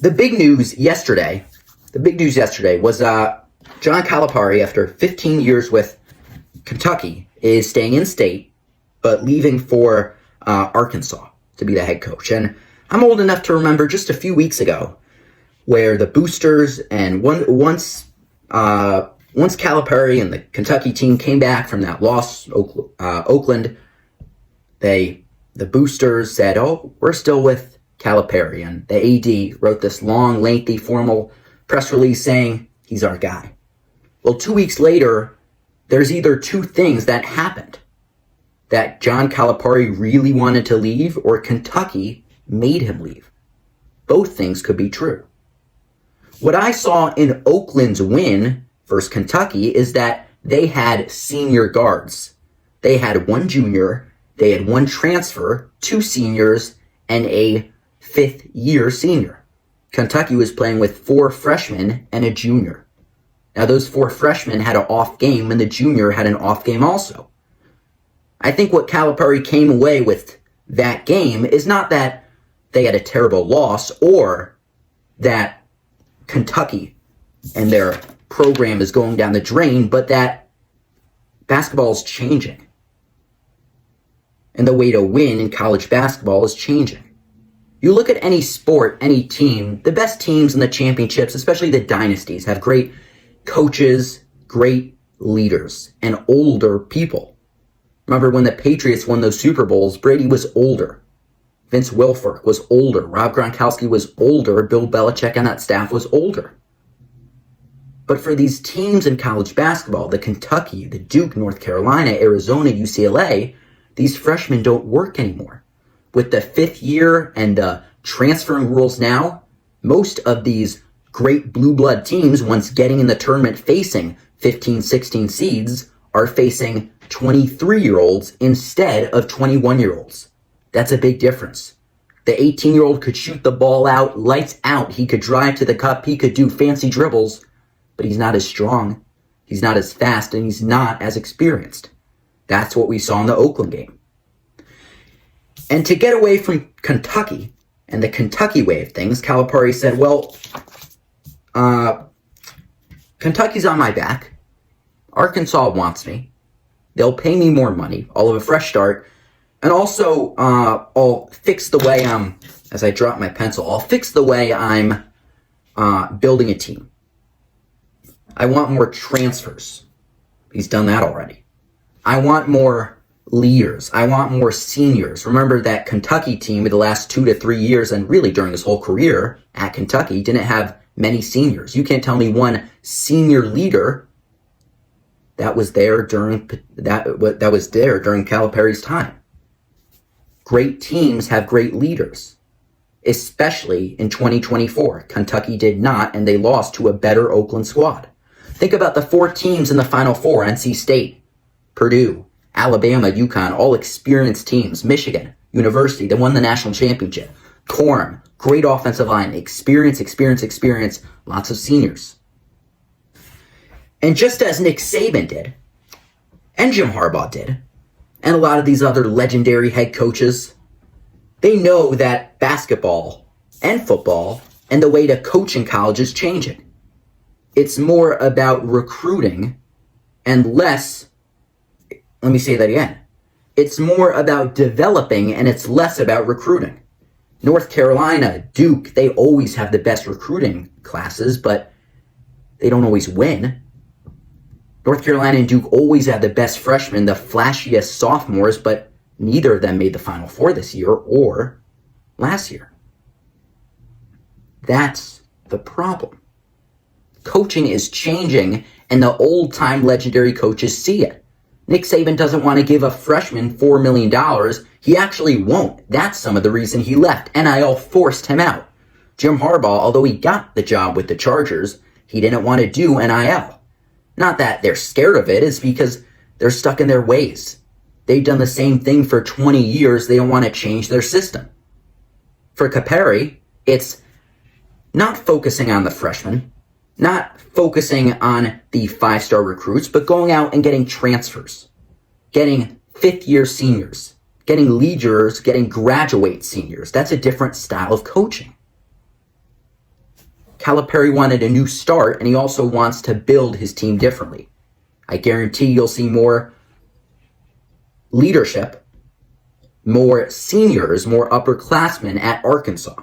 the big news yesterday was John Calipari, after 15 years with Kentucky, is staying in state, but leaving for Arkansas to be the head coach. And I'm old enough to remember just a few weeks ago where the boosters and once Calipari and the Kentucky team came back from that loss, Oakland, the boosters said, "Oh, we're still with Calipari," and the AD wrote this long, lengthy, formal press release saying he's our guy. Well, 2 weeks later, there's either two things that happened: that John Calipari really wanted to leave, or Kentucky made him leave. Both things could be true. What I saw in Oakland's win versus Kentucky is that they had senior guards. They had one junior, they had one transfer, two seniors, and a fifth-year senior. Kentucky was playing with four freshmen and a junior. Now, those four freshmen had an off game, and the junior had an off game also. I think what Calipari came away with that game is not that they had a terrible loss or that Kentucky and their program is going down the drain, but that basketball is changing. And the way to win in college basketball is changing. You look at any sport, any team, the best teams in the championships, especially the dynasties, have great coaches, great leaders, and older people. Remember when the Patriots won those Super Bowls, Brady was older. Vince Wilfork was older. Rob Gronkowski was older. Bill Belichick and that staff was older. But for these teams in college basketball, the Kentucky, the Duke, North Carolina, Arizona, UCLA, these freshmen don't work anymore. With the fifth year and the transferring rules now, most of these great blue blood teams, once getting in the tournament facing 15, 16 seeds, are facing 23-year-olds instead of 21-year-olds. That's a big difference. The 18-year-old could shoot the ball out, lights out. He could drive to the cup. He could do fancy dribbles, but he's not as strong. He's not as fast, and he's not as experienced. That's what we saw in the Oakland game. And to get away from Kentucky and the Kentucky way of things, Calipari said, well, Kentucky's on my back. Arkansas wants me. They'll pay me more money. I'll have a fresh start. And also, I'll fix the way as I drop my pencil, I'll fix the way I'm building a team. I want more transfers. He's done that already. I want more leaders. I want more seniors. Remember that Kentucky team in the last 2 to 3 years, and really during his whole career at Kentucky, didn't have many seniors. You can't tell me one senior leader that was there during Calipari's time. Great teams have great leaders, especially in 2024. Kentucky did not, and they lost to a better Oakland squad. Think about the 4 teams in the Final Four: NC State, Purdue, Alabama, UConn, all experienced teams. Michigan, University, that won the national championship. Corn, great offensive line, experience, lots of seniors. And just as Nick Saban did, and Jim Harbaugh did, and a lot of these other legendary head coaches, they know that basketball and football and the way to coach in college is changing. It's more about recruiting and less, let me say that again. It's more about developing and it's less about recruiting. North Carolina, Duke, they always have the best recruiting classes, but they don't always win. North Carolina and Duke always have the best freshmen, the flashiest sophomores, but neither of them made the Final Four this year or last year. That's the problem. Coaching is changing, and the old-time legendary coaches see it. Nick Saban doesn't want to give a freshman $4 million. He actually won't. That's some of the reason he left. NIL forced him out. Jim Harbaugh, although he got the job with the Chargers, he didn't want to do NIL. Not that they're scared of it, it's because they're stuck in their ways. They've done the same thing for 20 years. They don't want to change their system. For Calipari, it's not focusing on the freshmen, not focusing on the 5-star recruits, but going out and getting transfers, getting fifth-year seniors, getting leaders, getting graduate seniors. That's a different style of coaching. Calipari wanted a new start, and he also wants to build his team differently. I guarantee you'll see more leadership, more seniors, more upperclassmen at Arkansas.